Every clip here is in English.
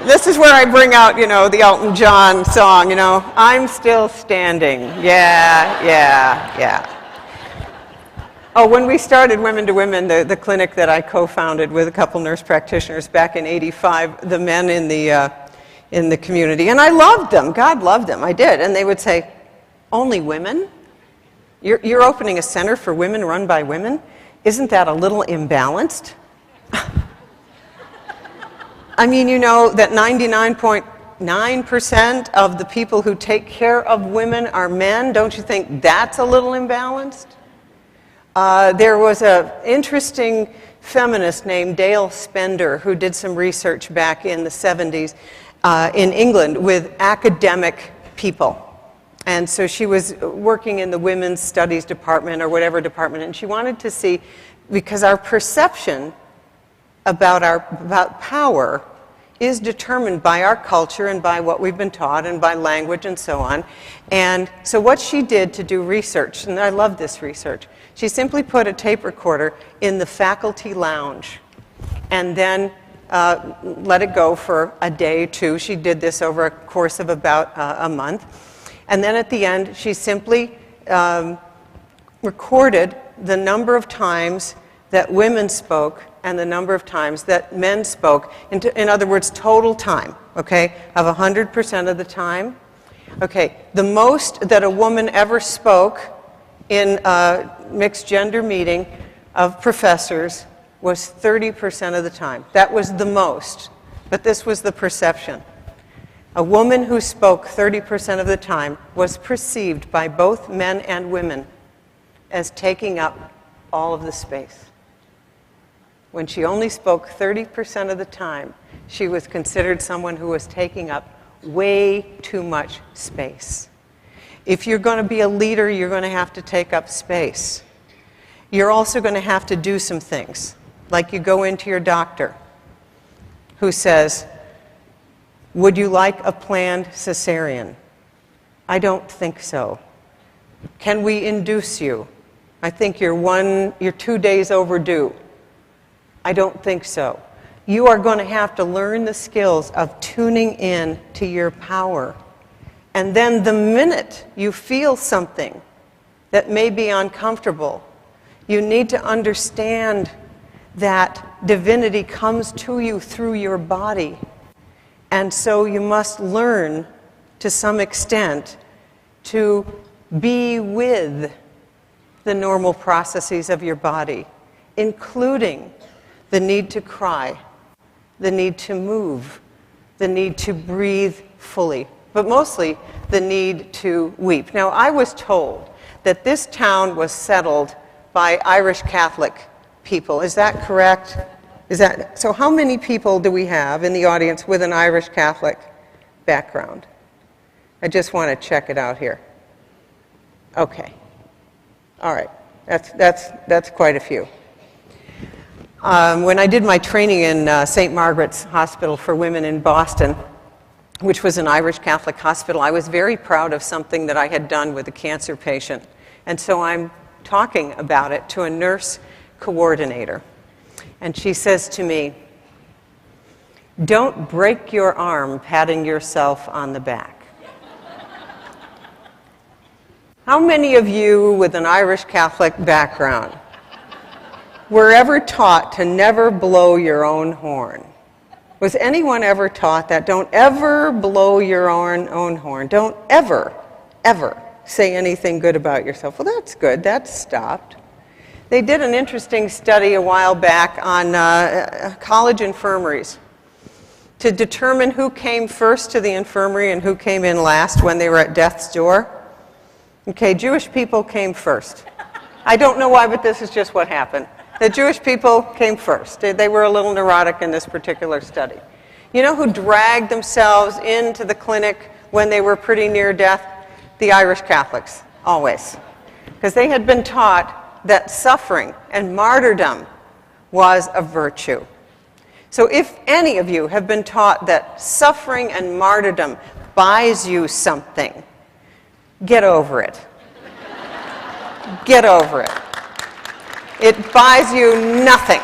This is where I bring out, the Elton John song, I'm still standing. Yeah, yeah, yeah. Oh, when we started Women to Women, the clinic that I co-founded with a couple nurse practitioners back in '85, the men in the community, and I loved them. God loved them. I did. And they would say, only women? You're opening a center for women run by women? Isn't that a little imbalanced? I mean, that 99.9% of the people who take care of women are men. Don't you think that's a little imbalanced? There was an interesting feminist named Dale Spender who did some research back in the 70s in England with academic people. And so she was working in the women's studies department or whatever department, and she wanted to see, because our perception about power is determined by our culture and by what we've been taught and by language and so on. And so what she did to do research, and I love this research, she simply put a tape recorder in the faculty lounge and then let it go for a day or two. She did this over a course of about a month. And then at the end, she simply recorded the number of times that women spoke and the number of times that men spoke. In other words, total time, okay, of 100% of the time. Okay, the most that a woman ever spoke in a mixed gender meeting of professors was 30% of the time. That was the most, but this was the perception. A woman who spoke 30% of the time was perceived by both men and women as taking up all of the space. When she only spoke 30% of the time, she was considered someone who was taking up way too much space. If you're going to be a leader, you're going to have to take up space. You're also going to have to do some things, like you go into your doctor who says, would you like a planned cesarean? I don't think so. Can we induce you? I think you're 2 days overdue. I don't think so. You are going to have to learn the skills of tuning in to your power. And then the minute you feel something that may be uncomfortable, you need to understand that divinity comes to you through your body. And so you must learn, to some extent, to be with the normal processes of your body, including the need to cry, the need to move, the need to breathe fully, but mostly the need to weep. Now, I was told that this town was settled by Irish Catholic people. Is that correct? So how many people do we have in the audience with an Irish Catholic background? I just want to check it out here. Okay. All right. That's quite a few. When I did my training in St. Margaret's Hospital for Women in Boston, which was an Irish Catholic hospital, I was very proud of something that I had done with a cancer patient. And so I'm talking about it to a nurse coordinator. And she says to me, "Don't break your arm patting yourself on the back." How many of you with an Irish Catholic background were ever taught to never blow your own horn? Was anyone ever taught that? Don't ever blow your own horn. Don't ever, ever say anything good about yourself. Well, that's good. That's stopped. They did an interesting study a while back on college infirmaries to determine who came first to the infirmary and who came in last when they were at death's door. Okay, Jewish people came first. I don't know why, but this is just what happened. The Jewish people came first. They were a little neurotic in this particular study. You know who dragged themselves into the clinic when they were pretty near death? The Irish Catholics, always. Because they had been taught that suffering and martyrdom was a virtue. So if any of you have been taught that suffering and martyrdom buys you something, get over it. Get over it. It buys you nothing.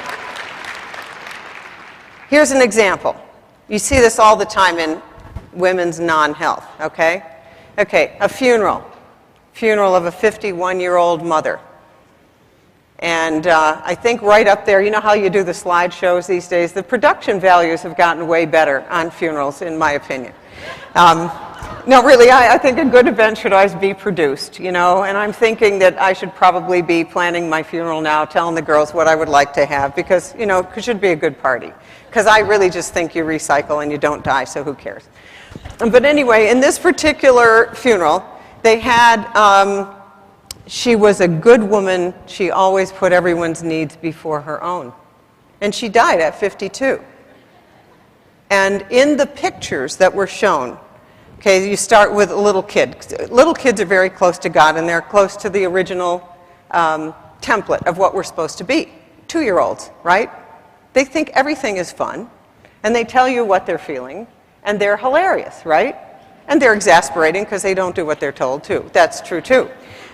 Here's an example. You see this all the time in women's non-health, okay? Okay, a funeral of a 51-year-old mother. And I think right up there, you know how you do the slideshows these days? The production values have gotten way better on funerals, in my opinion. No, really, I think a good event should always be produced, you know, and I'm thinking that I should probably be planning my funeral now, telling the girls what I would like to have, because, you know, it should be a good party. Because I really just think you recycle and you don't die, so who cares? But anyway, in this particular funeral, they had, she was a good woman. She always put everyone's needs before her own. And she died at 52. And in the pictures that were shown, okay, you start with a little kid. Little kids are very close to God, and they're close to the original template of what we're supposed to be. 2-year-olds, right? They think everything is fun, and they tell you what they're feeling, and they're hilarious, right? And they're exasperating because they don't do what they're told, too. That's true, too.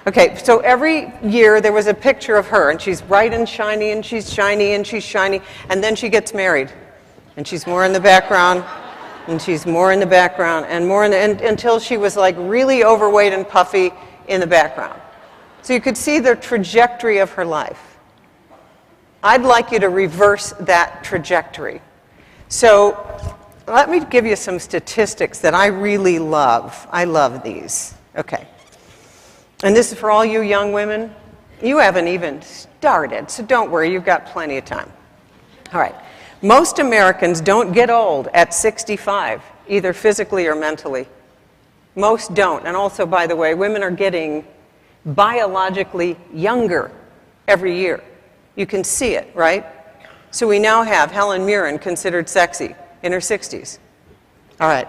Okay, so every year there was a picture of her, and she's bright and shiny, and she's shiny, and she's shiny, and then she gets married, and she's more in the background, and she's more in the background, and more in the, until she was like really overweight and puffy in the background. So you could see the trajectory of her life. I'd like you to reverse that trajectory. So let me give you some statistics that I really love. I love these. Okay. And this is for all you young women. You haven't even started, so don't worry, you've got plenty of time. All right. Most Americans don't get old at 65, either physically or mentally. Most don't. And also, by the way, women are getting biologically younger every year. You can see it, right? So we now have Helen Mirren, considered sexy, in her 60s. All right.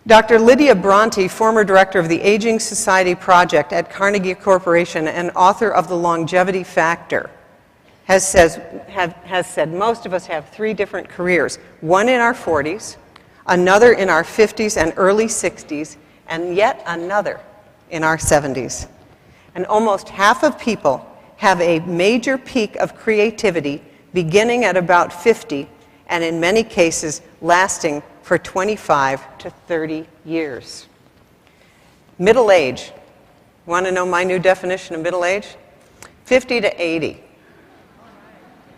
Dr. Lydia Bronte, former director of the Aging Society Project at Carnegie Corporation and author of The Longevity Factor, has said most of us have 3 different careers. One in our 40s, another in our 50s and early 60s, and yet another in our 70s. And almost half of people have a major peak of creativity beginning at about 50, and in many cases lasting for 25 to 30 years. Middle age. Want to know my new definition of middle age? 50 to 80.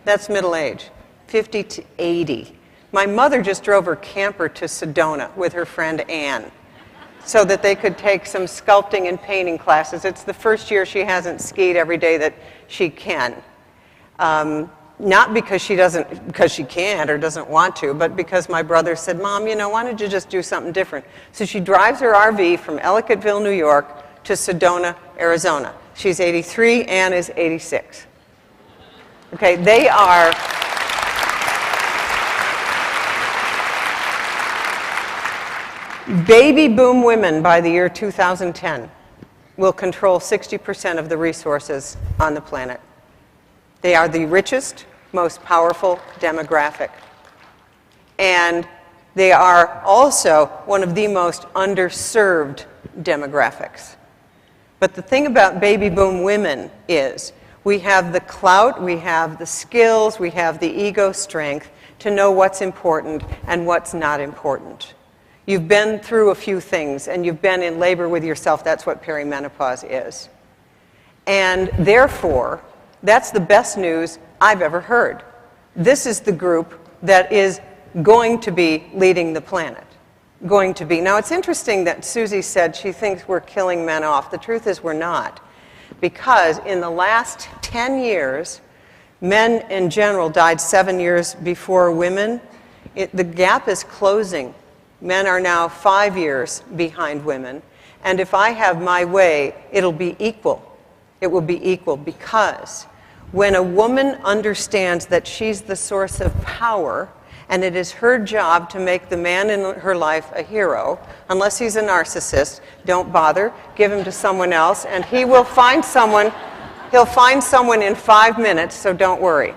That's middle age. 50 to 80. My mother just drove her camper to Sedona with her friend Ann so that they could take some sculpting and painting classes. It's the first year she hasn't skied every day that she can. Not because she can't or doesn't want to, but because my brother said, Mom, you know, why don't you just do something different? So she drives her RV from Ellicottville, New York to Sedona, Arizona. She's 83, Ann is 86. Okay, they are baby boom women by the year 2010 will control 60% of the resources on the planet. They are the richest, most powerful demographic. And they are also one of the most underserved demographics. But the thing about baby boom women is we have the clout, we have the skills, we have the ego strength to know what's important and what's not important. You've been through a few things, and you've been in labor with yourself. That's what perimenopause is. And therefore, that's the best news I've ever heard. This is the group that is going to be leading the planet. Going to be. Now, it's interesting that Susie said she thinks we're killing men off. The truth is we're not. Because in the last 10 years, men in general died 7 years before women. The gap is closing. Men are now 5 years behind women. And if I have my way, it'll be equal. It will be equal because when a woman understands that she's the source of power, and it is her job to make the man in her life a hero, unless he's a narcissist, don't bother, give him to someone else, and he will find someone, he'll find someone in 5 minutes, so don't worry.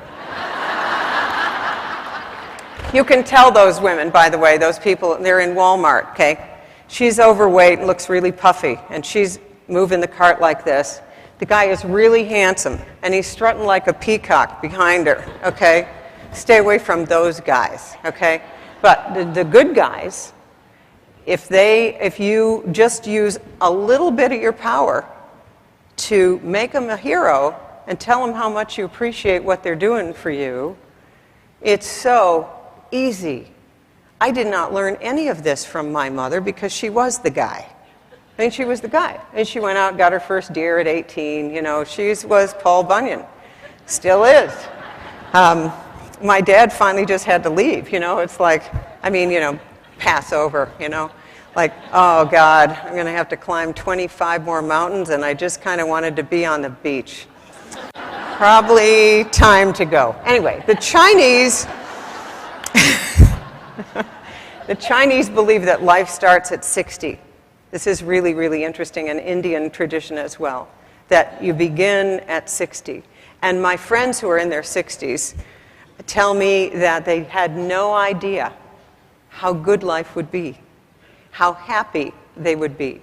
You can tell those women, by the way, those people, they're in Walmart, okay? She's overweight, looks really puffy, and she's moving the cart like this. The guy is really handsome, and he's strutting like a peacock behind her, okay? Stay away from those guys, okay? But the good guys, if you just use a little bit of your power to make them a hero and tell them how much you appreciate what they're doing for you, it's so easy. I did not learn any of this from my mother because she was the guy. I mean, she was the guy. And she went out and got her first deer at 18. You know, she was Paul Bunyan. Still is. My dad finally just had to leave, you know. It's like, I mean, you know, pass over, you know. Like, oh, God, I'm going to have to climb 25 more mountains, and I just kind of wanted to be on the beach. Probably time to go. Anyway, the Chinese... The Chinese believe that life starts at 60. This is really, really interesting, an Indian tradition as well, that you begin at 60. And my friends who are in their 60s tell me that they had no idea how good life would be, how happy they would be,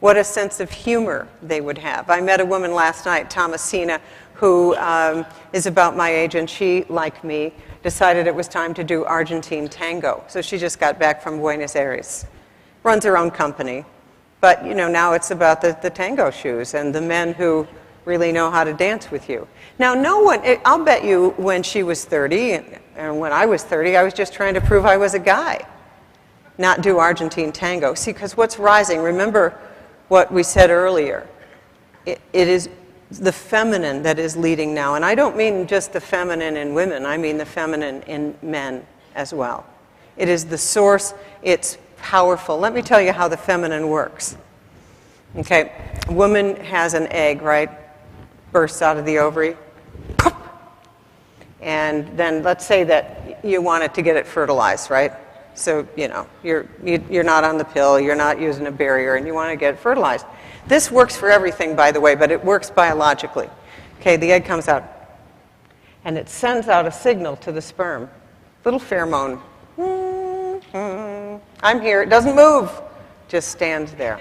what a sense of humor they would have. I met a woman last night, Thomasina, who is about my age, and she, like me, decided it was time to do Argentine tango. So she just got back from Buenos Aires. Runs her own company. But, you know, now it's about the tango shoes and the men who really know how to dance with you. Now, no one, I'll bet you when she was 30 and when I was 30, I was just trying to prove I was a guy, not do Argentine tango. See, because what's rising, remember what we said earlier, it is the feminine that is leading now. And I don't mean just the feminine in women, I mean the feminine in men as well. It is the source, it's powerful. Let me tell you how the feminine works. Okay, a woman has an egg, right? Bursts out of the ovary. And then let's say that you want it to get it fertilized, right? So, you know, you're not on the pill, you're not using a barrier, and you want to get it fertilized. This works for everything, by the way, but it works biologically. Okay, the egg comes out, and it sends out a signal to the sperm. Little pheromone. I'm here. It doesn't move. Just stands there.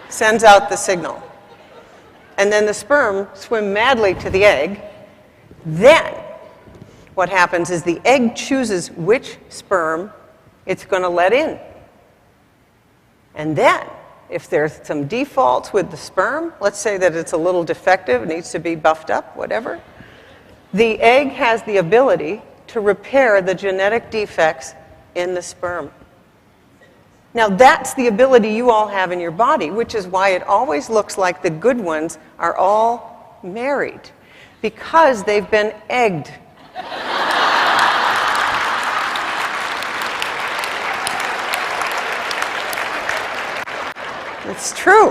Sends out the signal. And then the sperm swim madly to the egg. Then what happens is the egg chooses which sperm it's going to let in. And then, if there's some defaults with the sperm, let's say that it's a little defective, it needs to be buffed up, whatever, the egg has the ability to repair the genetic defects in the sperm. Now, that's the ability you all have in your body, which is why it always looks like the good ones are all married, because they've been egged. It's true.